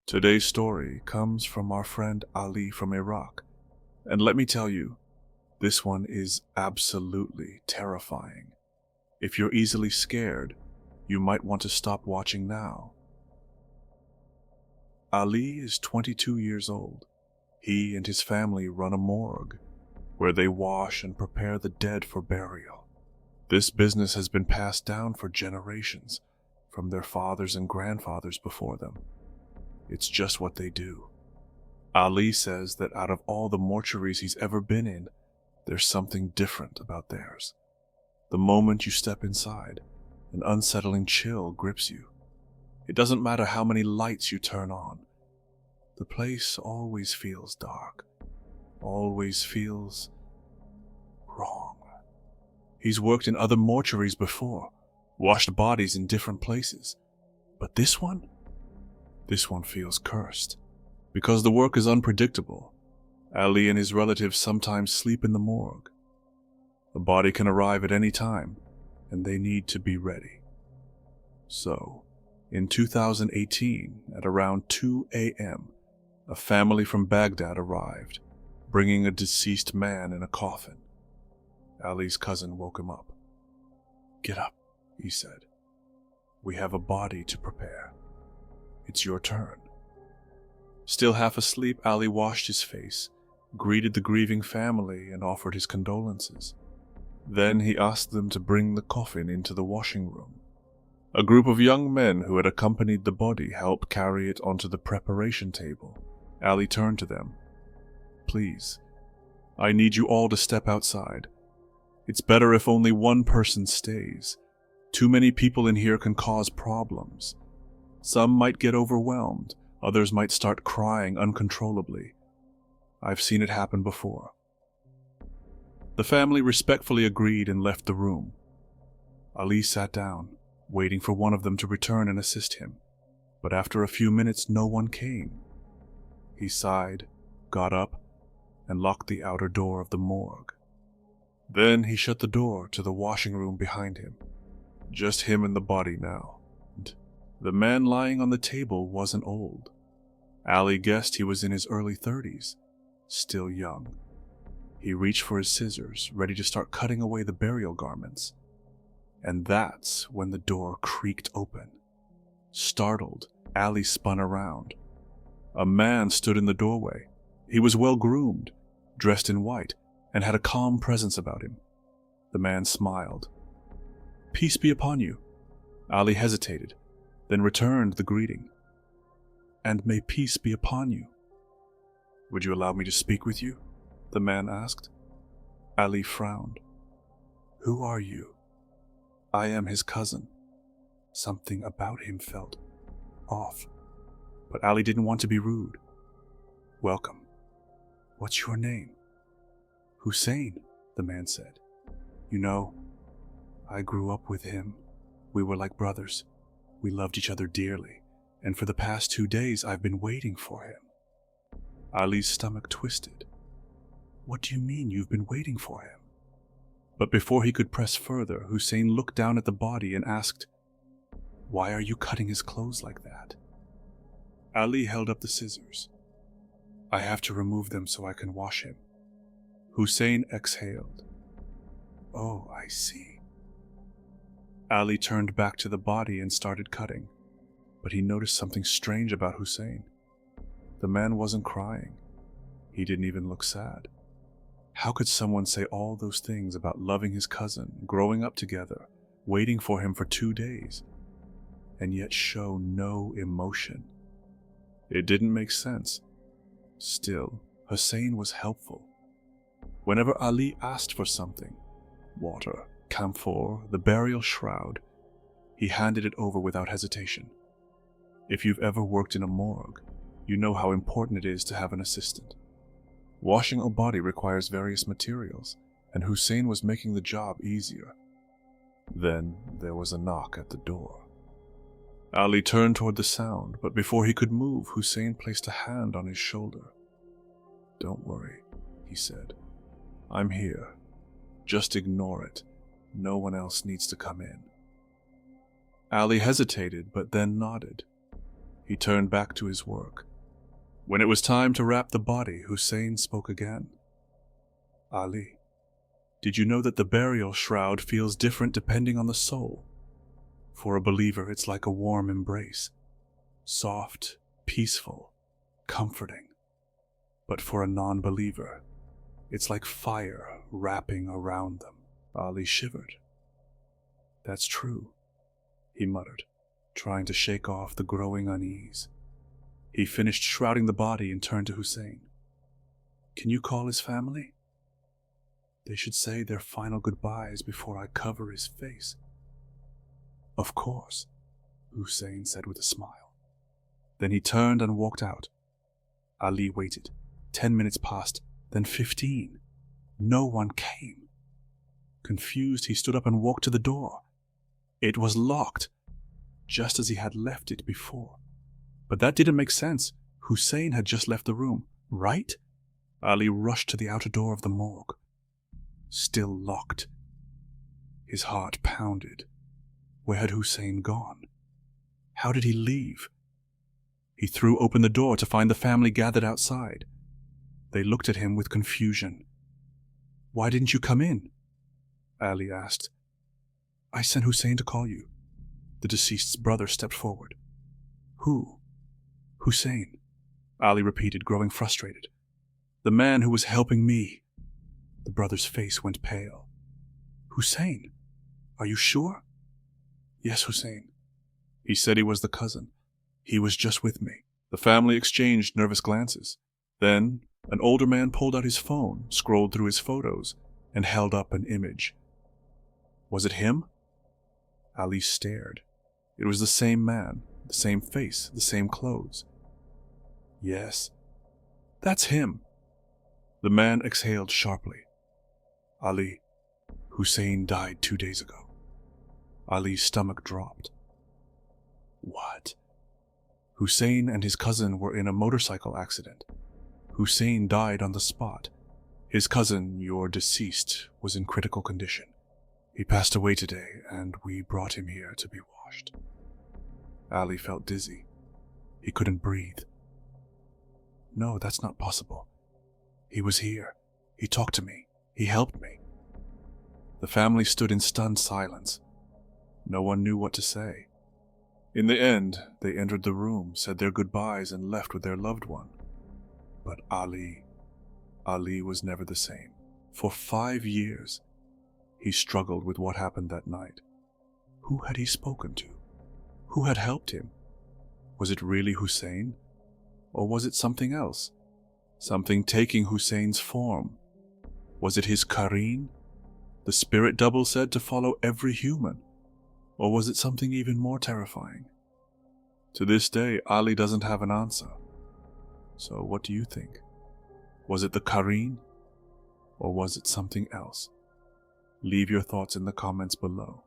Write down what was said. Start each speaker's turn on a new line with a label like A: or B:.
A: Today's story comes from our friend Ali from Iraq, and let me tell you, this one is absolutely terrifying. If you're easily scared, you might want to stop watching now. Ali is 22 years old. He and his family run a morgue, where they wash and prepare the dead for burial. This business has been passed down for generations, from their fathers and grandfathers before them. It's just what they do. Ali says that out of all the mortuaries he's ever been in, there's something different about theirs. The moment you step inside, an unsettling chill grips you. It doesn't matter how many lights you turn on. The place always feels dark, always feels wrong. He's worked in other mortuaries before, washed bodies in different places. But this one feels cursed. Because the work is unpredictable, Ali and his relatives sometimes sleep in the morgue. A body can arrive at any time, and they need to be ready. So, in 2018, at around 2 a.m., a family from Baghdad arrived, bringing a deceased man in a coffin. Ali's cousin woke him up. "Get up," he said. "We have a body to prepare. It's your turn." Still half asleep, Ali washed his face, greeted the grieving family, and offered his condolences. Then he asked them to bring the coffin into the washing room. A group of young men who had accompanied the body helped carry it onto the preparation table. Ali turned to them. "Please, I need you all to step outside. It's better if only one person stays. Too many people in here can cause problems. Some might get overwhelmed, others might start crying uncontrollably. I've seen it happen before." The family respectfully agreed and left the room. Ali sat down, waiting for one of them to return and assist him. But after a few minutes, no one came. He sighed, got up, and locked the outer door of the morgue. Then he shut the door to the washing room behind him. Just him and the body now. The man lying on the table wasn't old. Ali guessed he was in his early 30s, still young. He reached for his scissors, ready to start cutting away the burial garments. And that's when the door creaked open. Startled, Ali spun around. A man stood in the doorway. He was well groomed, dressed in white, and had a calm presence about him. The man smiled. "Peace be upon you." Ali hesitated, then returned the greeting. "And may peace be upon you." "Would you allow me to speak with you?" the man asked. Ali frowned. "Who are you?" "I am his cousin." Something about him felt off, but Ali didn't want to be rude. "Welcome. What's your name?" "Hussein," the man said. "You know, I grew up with him. We were like brothers. We loved each other dearly, and for the past 2 days I've been waiting for him." Ali's stomach twisted. "What do you mean you've been waiting for him?" But before he could press further, Hussein looked down at the body and asked, "Why are you cutting his clothes like that?" Ali held up the scissors. "I have to remove them so I can wash him." Hussein exhaled. "Oh, I see." Ali turned back to the body and started cutting, but he noticed something strange about Hussein. The man wasn't crying. He didn't even look sad. How could someone say all those things about loving his cousin, growing up together, waiting for him for 2 days, and yet show no emotion? It didn't make sense. Still, Hussein was helpful. Whenever Ali asked for something, water, camphor, the burial shroud, he handed it over without hesitation. If you've ever worked in a morgue, you know how important it is to have an assistant. Washing a body requires various materials, and Hussein was making the job easier. Then there was a knock at the door. Ali turned toward the sound, but before he could move, Hussein placed a hand on his shoulder. "Don't worry," he said. "I'm here. Just ignore it. No one else needs to come in." Ali hesitated, but then nodded. He turned back to his work. When it was time to wrap the body, Hussein spoke again. Ali, did you know that the burial shroud feels different depending on the soul? For a believer, it's like a warm embrace. Soft, peaceful, comforting. But for a non-believer, it's like fire wrapping around them. Ali shivered. That's true, he muttered, trying to shake off the growing unease. He finished shrouding the body and turned to Hussein. Can you call his family? They should say their final goodbyes before I cover his face. Of course, Hussein said with a smile. Then he turned and walked out. Ali waited. 10 minutes passed, then 15. No one came. Confused, he stood up and walked to the door. It was locked, just as he had left it before. But that didn't make sense. Hussein had just left the room, right? Ali rushed to the outer door of the morgue. Still locked. His heart pounded. Where had Hussein gone? How did he leave? He threw open the door to find the family gathered outside. They looked at him with confusion. Why didn't you come in? Ali asked. I sent Hussein to call you. The deceased's brother stepped forward. Who? Hussein, Ali repeated, growing frustrated. The man who was helping me. The brother's face went pale. Hussein, are you sure? Yes, Hussein. He said he was the cousin. He was just with me. The family exchanged nervous glances. Then, an older man pulled out his phone, scrolled through his photos, and held up an image. Was it him? Ali stared. It was the same man, the same face, the same clothes. Yes, that's him. The man exhaled sharply. Ali, Hussein died 2 days ago. Ali's stomach dropped. What? Hussein and his cousin were in a motorcycle accident. Hussein died on the spot. His cousin, your deceased, was in critical condition. He passed away today, and we brought him here to be washed. Ali felt dizzy. He couldn't breathe. No, that's not possible. He was here. He talked to me. He helped me. The family stood in stunned silence. No one knew what to say. In the end, they entered the room, said their goodbyes, and left with their loved one. But Ali was never the same. For 5 years, he struggled with what happened that night. Who had he spoken to? Who had helped him? Was it really Hussein? Or was it something else? Something taking Hussein's form? Was it his Qareen? The spirit double said to follow every human? Or was it something even more terrifying? To this day, Ali doesn't have an answer. So what do you think? Was it the Qareen? Or was it something else? Leave your thoughts in the comments below.